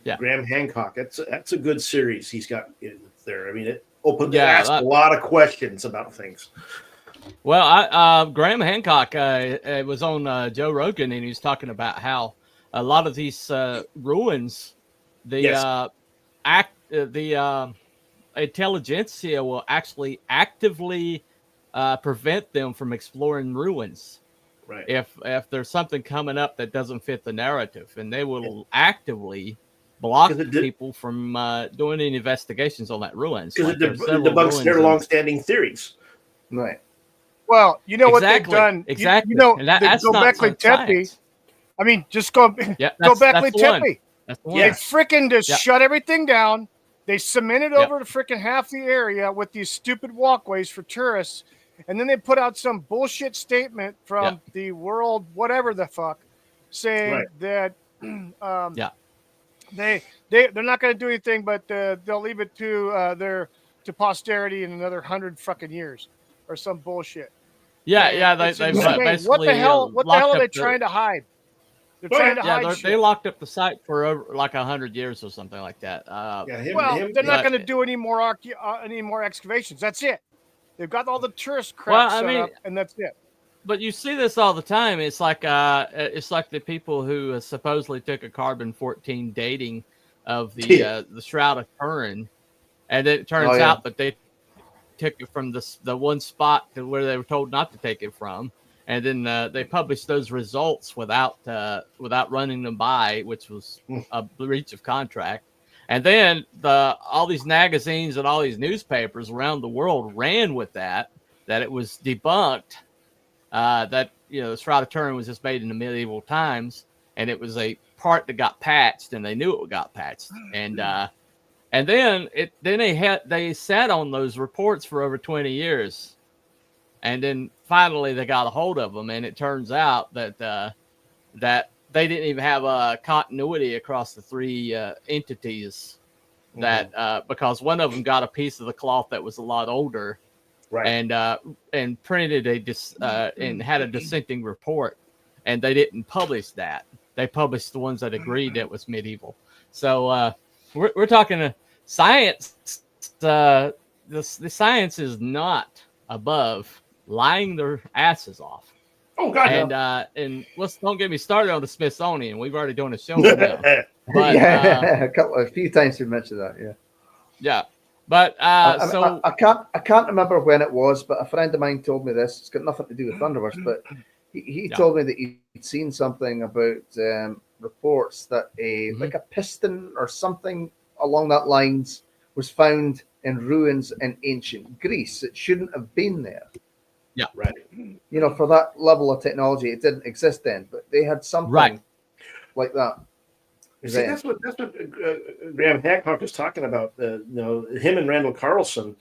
Yeah, Graham Hancock. That's a good series he's got in there. I mean, it asks a lot of questions about things. Well, Graham Hancock was on Joe Rogan, and he was talking about how a lot of these ruins, the intelligentsia will actually actively prevent them from exploring ruins. Right. If there's something coming up that doesn't fit the narrative, and they will actively block people from doing any investigations on that ruins. Because it debunks their long-standing theories. Right. Well, you know what they've done. Exactly. That's Gobekli Tepe. I mean, just Gobekli Tepe. They freaking just shut everything down. They cemented over to freaking half the area with these stupid walkways for tourists. And then they put out some bullshit statement from the world, whatever the fuck, saying that they're not going to do anything, but they'll leave it to posterity in another 100 fucking years or some bullshit. They basically what the hell are they trying to hide? They're trying to hide shit. They locked up the site for over like 100 years or something like that. They're not going to do any more excavations. That's it. They've got all the tourist crap set up, and that's it. But you see this all the time. It's like the people who supposedly took a carbon-14 dating of the Shroud of Turin, and it turns out that they took it from the one spot to where they were told not to take it from, and then they published those results without running them by, which was a breach of contract. And then all these magazines and all these newspapers around the world ran with that it was debunked. That the Shroud of Turin was just made in the medieval times, and it was a part that got patched, and they knew it got patched. And then they sat on those reports for over 20 years, and then finally they got a hold of them, and it turns out that they didn't even have a continuity across the three entities. That because one of them got a piece of the cloth that was a lot older. Right. And printed and had a dissenting report, and they didn't publish that. They published the ones that agreed that it was medieval. So we're talking science. The science is not above lying their asses off. Oh God! And don't get me started on the Smithsonian. We've already done a show with them. But, a few times we mentioned that. Yeah. But I can't remember when it was, but a friend of mine told me this. It's got nothing to do with Thunderbirds, but he told me that he'd seen something about reports that like a piston or something along that lines was found in ruins in ancient Greece. It shouldn't have been there. Yeah, right. You know, for that level of technology, it didn't exist then, but they had something like that. See, that's what Graham Hancock was talking about. Him and Randall Carlson.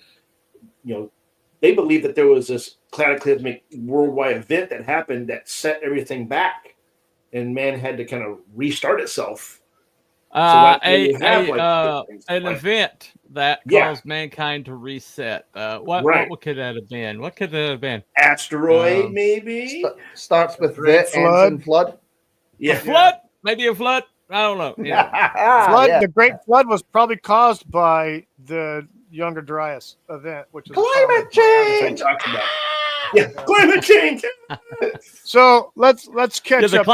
They believe that there was this cataclysmic worldwide event that happened that set everything back, and man had to kind of restart itself. An event that caused mankind to reset. What could that have been? What could that have been? Asteroid, maybe. Starts with the flood. Flood. Yeah, a flood. Maybe a flood. I don't know. Flood. The Great Flood was probably caused by the Younger Dryas event, which is climate change. Yeah, climate change. So let's catch up. The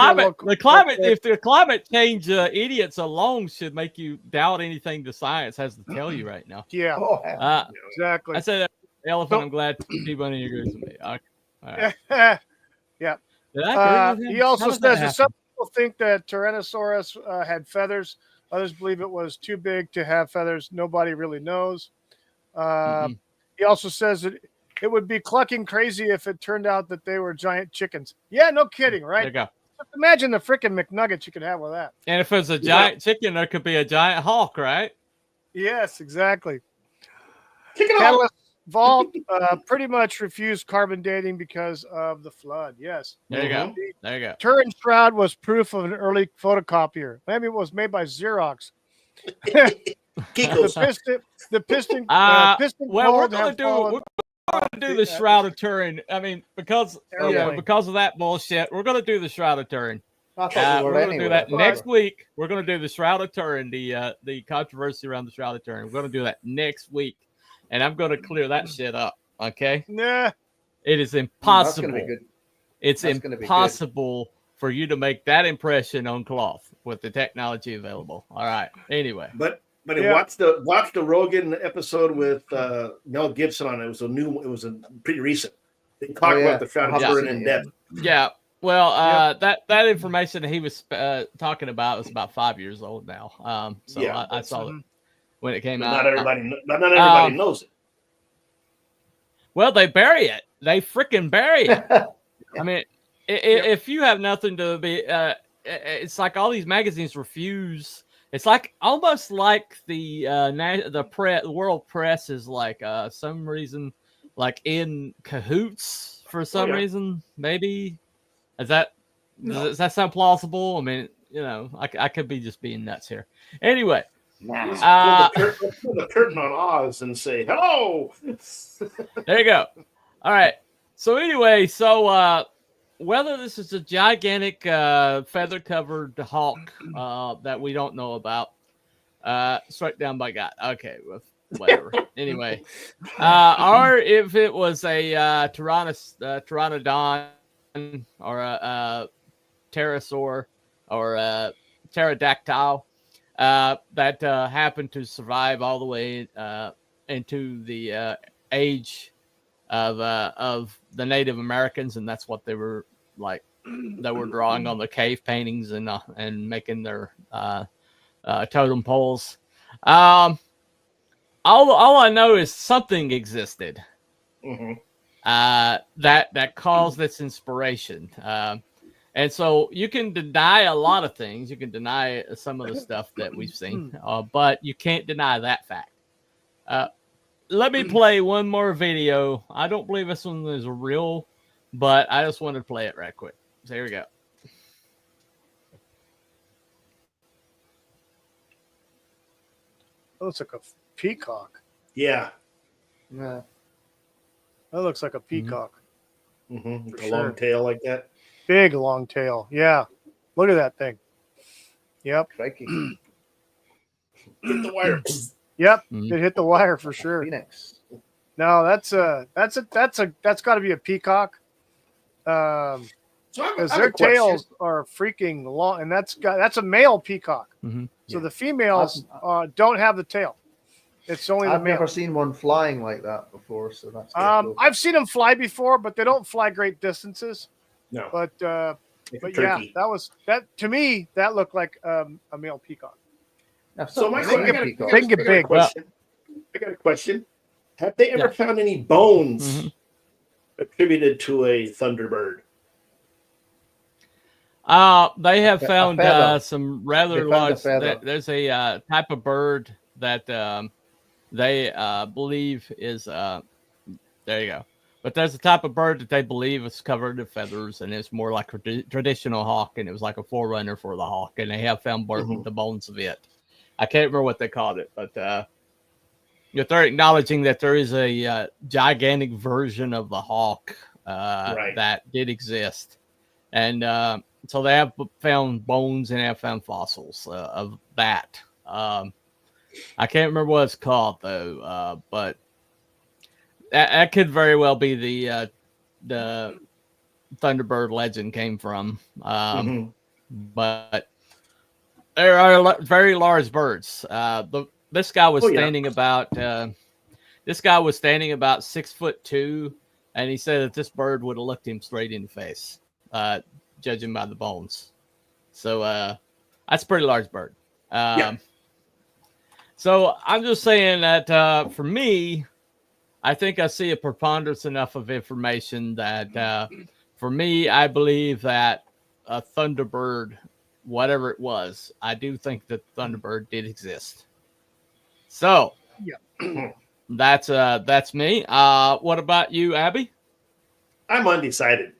climate. If the climate change idiots alone should make you doubt anything the science has to tell you right now. Yeah. Exactly. I said elephant. I'm glad T-Bunny agrees with me. Okay. All right. Yeah. Did I agree with him? He also How does says that that some people think that Tyrannosaurus had feathers. Others believe it was too big to have feathers. Nobody really knows. He also says that it would be clucking crazy if it turned out that they were giant chickens. Yeah, no kidding, right? There you go. Imagine the freaking McNuggets you could have with that. And if it's a giant chicken, there could be a giant hawk, right? Yes, exactly. Catalyst Vault pretty much refused carbon dating because of the flood. Yes. There you go. There you go. Turin Shroud was proof of an early photocopier. Maybe it was made by Xerox. the piston. Well, we're going to do the Shroud of Turin. I mean, because of that bullshit, we're going to do the Shroud of Turin. We're going to do that next week. We're going to do the Shroud of Turin, the controversy around the Shroud of Turin. We're going to do that next week, and I'm going to clear that shit up. Okay? Nah. It is impossible. That's gonna be good. It's impossible for you to make that impression on cloth with the technology available. All right. Anyway, but watch the Rogan episode with Mel Gibson on it. It was pretty recent. They talked about the Shroud of Turin in depth. Yeah. Well, that information that he was talking about was about 5 years old now. I saw it when it came out. Not everybody knows it. Well, they bury it. They freaking bury it. I mean, if you have nothing to be, it's like all these magazines refuse. It's like almost like the world press is like some reason like in cahoots for some reason. Maybe does that sound plausible? I mean, I could be just being nuts here. Anyway, pull the curtain on Oz and say hello. There you go. All right. So anyway, whether this is a gigantic feather-covered hawk that we don't know about, struck down by God. Okay, whatever. Anyway, or if it was a pteranodon or a pterosaur or a pterodactyl that happened to survive all the way into the age of the Native Americans, and that's what they were like. They were drawing on the cave paintings and making their totem poles. All I know is something existed that caused this inspiration. And so you can deny a lot of things. You can deny some of the stuff that we've seen, but you can't deny that fact. Let me play one more video. I don't believe this one is real, but I just wanted to play it right quick. So here we go. That looks like a peacock. Yeah. That looks like a peacock. A long tail like that. Big long tail. Yeah. Look at that thing. Yep. Hit the wire. Yep, it hit the wire for sure. Phoenix. No, that's got to be a peacock. Because their tails are freaking long, and that's a male peacock. So the females don't have the tail. It's only the I've male. never seen one flying like that before, so that's cool. I've seen them fly before, but they don't fly great distances. No. But yeah, turkey. that to me that looked like a male peacock. So They I can got get big. I got a question. Have they ever found any bones attributed to a Thunderbird? They have found feather. some rather They found a large. feather. There's a type of bird that they believe is there you go. But there's a type of bird that they believe is covered in feathers, and it's more like a traditional hawk, and it was like a forerunner for the hawk, and they have found the bones of it. I can't remember what they called it, but they're acknowledging that there is a gigantic version of the hawk that did exist, and so they have found bones and have found fossils of that. I can't remember what it's called though, but that could very well be the Thunderbird legend came from. But there are very large birds. This guy was standing about 6'2", and he said that this bird would have looked him straight in the face, judging by the bones. So that's a pretty large bird. So I'm just saying that for me, I think I see a preponderance enough of information that for me, I believe that a Thunderbird, whatever it was, I do think that Thunderbird did exist. So that's me. What about you, Abby? I'm undecided.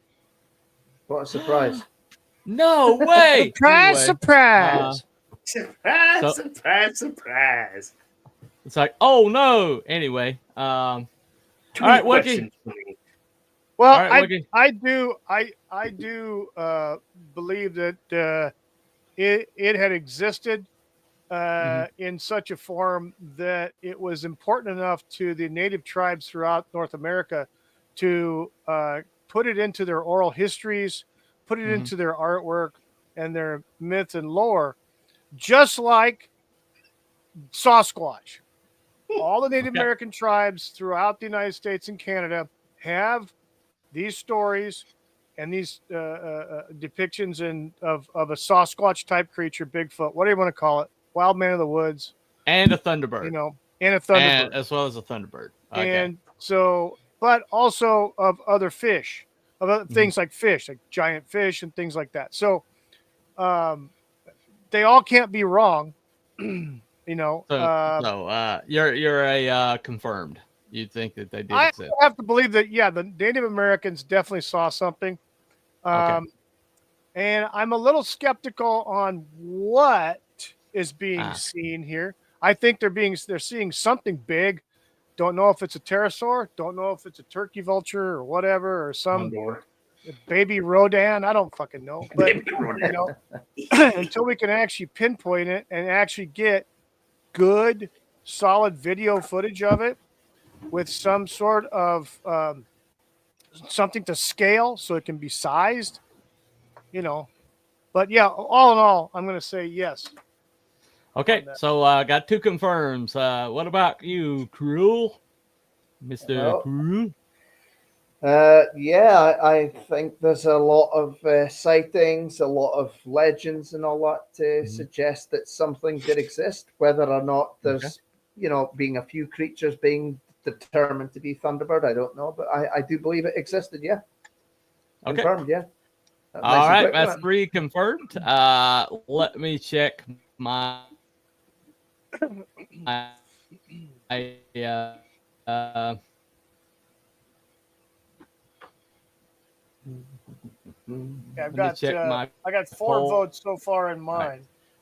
What a surprise. No way. Surprise, surprise. Surprise. It's like, oh no. Anyway, all right, Wookie. Well, All right, I do believe that it had existed in such a form that it was important enough to the native tribes throughout North America to put it into their oral histories, put it into their artwork and their myths and lore, just like Sasquatch. All the Native American tribes throughout the United States and Canada have these stories and these depictions of a Sasquatch type creature, Bigfoot, what do you want to call it? Wild man of the woods. And a Thunderbird. And a Thunderbird. As well as a Thunderbird. Okay. And so, but also of other fish, of other things like fish, like giant fish and things like that. So they all can't be wrong. So you're a confirmed. You think that they did exist? I have to believe that, the Native Americans definitely saw something. And I'm a little skeptical on what is being seen here. I think they're seeing something big. Don't know if it's a pterosaur. Don't know if it's a turkey vulture or whatever, or some baby Rodan. I don't fucking know. But until we can actually pinpoint it and actually get good, solid video footage of it with some sort of something to scale so it can be sized, But yeah, all in all, I'm going to say yes. Okay, so I got two confirms. What about you, Cruel? Mr. Cruel? I think there's a lot of sightings, a lot of legends and all that to suggest that something did exist. Whether or not there's, being a few creatures being determined to be Thunderbird, I don't know. But I do believe it existed, yeah. Okay. Confirmed, yeah. All right, that's 3 confirmed. Let me check my I've got I got 4 votes so far in mine. Right.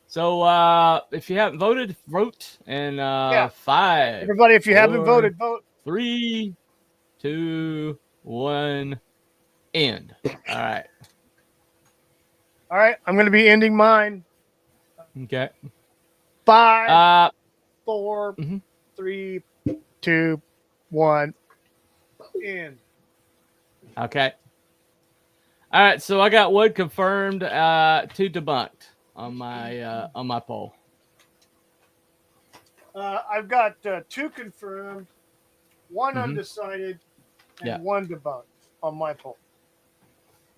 So if you haven't voted, vote. And 5. Everybody, if you haven't voted, vote. 3, 2, 1, end. All right. All right, I'm going to be ending mine. Okay. 5, 4, 3, 2, 1, end. Okay. All right, so I got 1 confirmed, 2 debunked on my poll. I've got 2 confirmed, 1 Mhm. undecided, and Yeah. 1 debunked on my poll.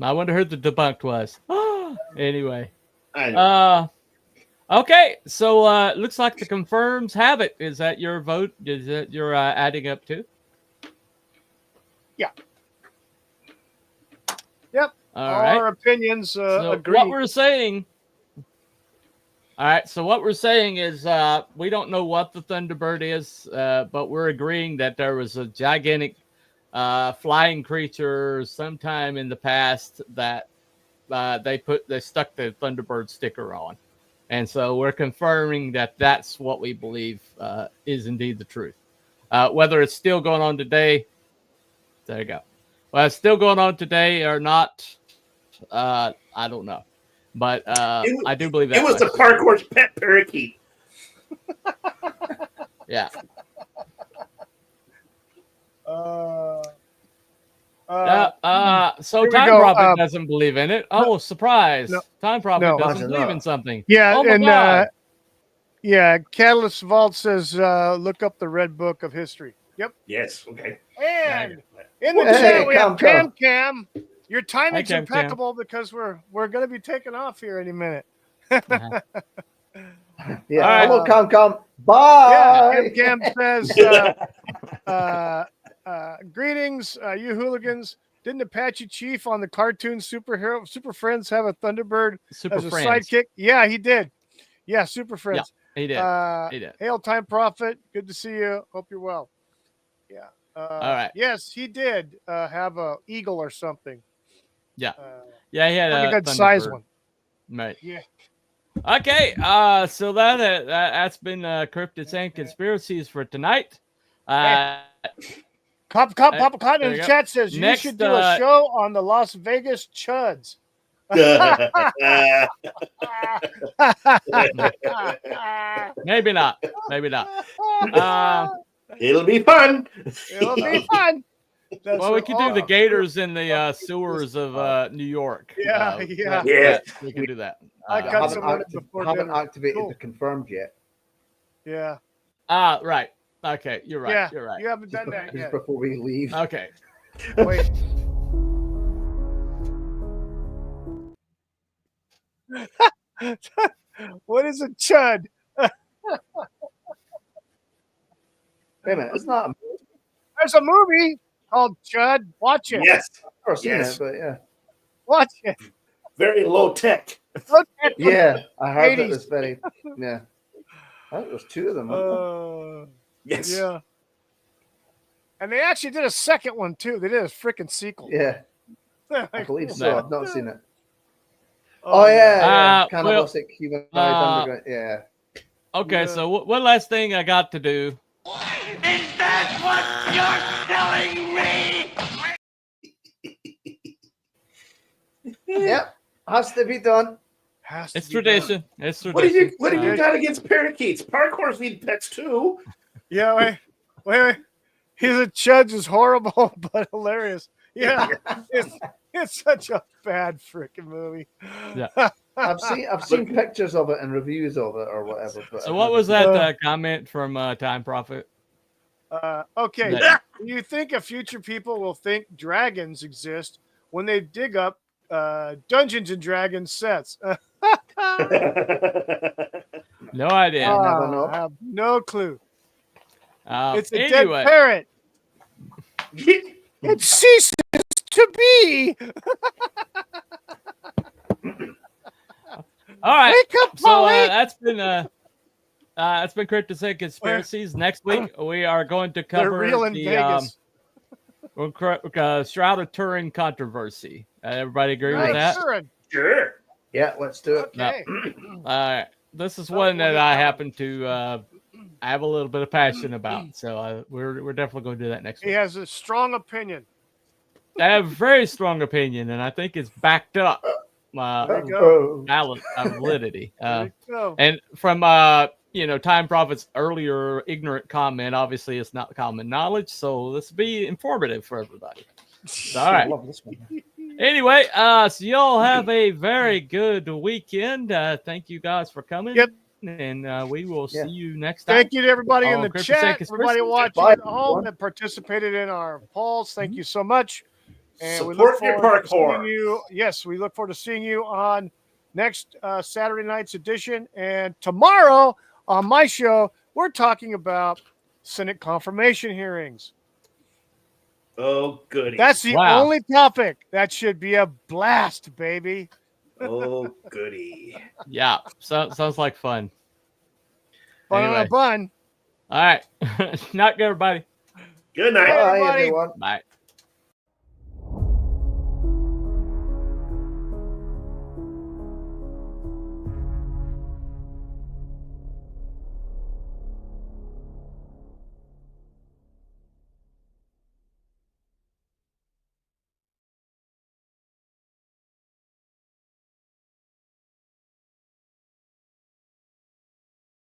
I wonder who the debunked was. Anyway. I know. Okay, so looks like the confirms have it. Is that your vote? Is that you're adding up to? Yeah. Yep. All Our right. opinions So agree. what we're saying. All right. So what we're saying is we don't know what the Thunderbird is, but we're agreeing that there was a gigantic flying creature sometime in the past that they stuck the Thunderbird sticker on. And so we're confirming that that's what we believe is indeed the truth. Whether it's still going on today, there you go. Well, it's still going on today or not, I don't know. But I do believe that. It was the park horse pet parakeet. Yeah. So here we Time go. Prophet doesn't believe in it. Oh, surprise. no, Time Prophet no. doesn't believe in something. Yeah, Oh my and God. yeah, Catalyst Vault says look up the Red Book of History. Yep. Yes. Okay. And in the Hey, chat we have Cam. Cam. Your timing's Cam. impeccable because we're going to be taking off here any minute. Yeah. Hello, Cam. Bye. Yeah, Cam says, greetings, you hooligans. Didn't Apache Chief on the cartoon Super Friends have a Thunderbird as a sidekick? Yeah, he did. Yeah, Super Friends. Yeah, he did. He did. Hail, Time Prophet. Good to see you. Hope you're well. Yeah. All right. Yes, he did have a eagle or something. Yeah. Yeah, he had a good Thunderbird. size one. Right. Yeah. Okay. So that's been Cryptids and Conspiracies for tonight. Papa Cotton in the chat says you should do a show on the Las Vegas Chuds. Maybe not. It'll be fun. It'll be fun. Well, we could do the gators in the sewers of New York. Yeah. We can do that. I cut some of it before haven't dinner. activated the confirmed yet. Yeah. Right. Okay, you're right. Yeah, You're right. you haven't done that Just yet. before we leave. Okay. Wait. What is a chud? Wait a minute, it's not. There's a movie called Chud. Watch it. Yes. I've never seen Yes. it, but yeah. Watch it. Very low tech. Look at Yeah, I heard it 80s. was very. Yeah. I think there's 2 of them. wasn't Yes. Yeah. And they actually did a second one too. They did a freaking sequel. there? Yeah, I believe so. Yeah. I've not seen it. Oh yeah, well, cannibalistic humanoid underground. Yeah. Okay, Yeah. so one last thing I got to do. Is that what you're telling me? Yep. Has to be done. It's tradition. It's tradition. What do you got against parakeets? Park horse need pets too. Yeah, wait. He's a Chudge is horrible but hilarious. Yeah, it's such a bad freaking movie. Yeah. I've seen pictures of it and reviews of it or whatever. But So what was that comment from Time Prophet? Okay, That- you think a future people will think dragons exist when they dig up Dungeons and Dragons sets? No idea. never know. I have no clue. It's a Anyway. dead parrot. It ceases to be. All right. Wake up, So Polly. that's been Cryptids and Conspiracies. Next week we are going to They're cover real in Vegas. Shroud of Turin controversy. Everybody agree with that? Sure. Yeah, let's do it. Okay. This is one that I happen to have a little bit of passion about. So we're definitely going to do that next He week. has a strong opinion. I have a very strong opinion, and I think it's backed up. There you go. Validity. There you go. And from Time Prophet's earlier ignorant comment, obviously it's not common knowledge, so let's be informative for everybody. All right. I love this one. Anyway, so y'all have a very good weekend. Thank you guys for coming. Yep. and we will see you next time. Thank you to everybody in on the Cryptids chat, and everybody Conspiracies. watching Bye, at home everyone. that participated in our polls. Thank you so much. And we Support look your forward to seeing parkour. you. Yes, we look forward to seeing you on next Saturday night's edition. And tomorrow on my show, we're talking about Senate confirmation hearings. Oh, goody. That's the only topic that should be a blast, baby. Oh, goody. Yeah, sounds like fun. Fun on a bun. All right. Night, everybody. Good night. Bye, Bye, everybody. everyone. Bye.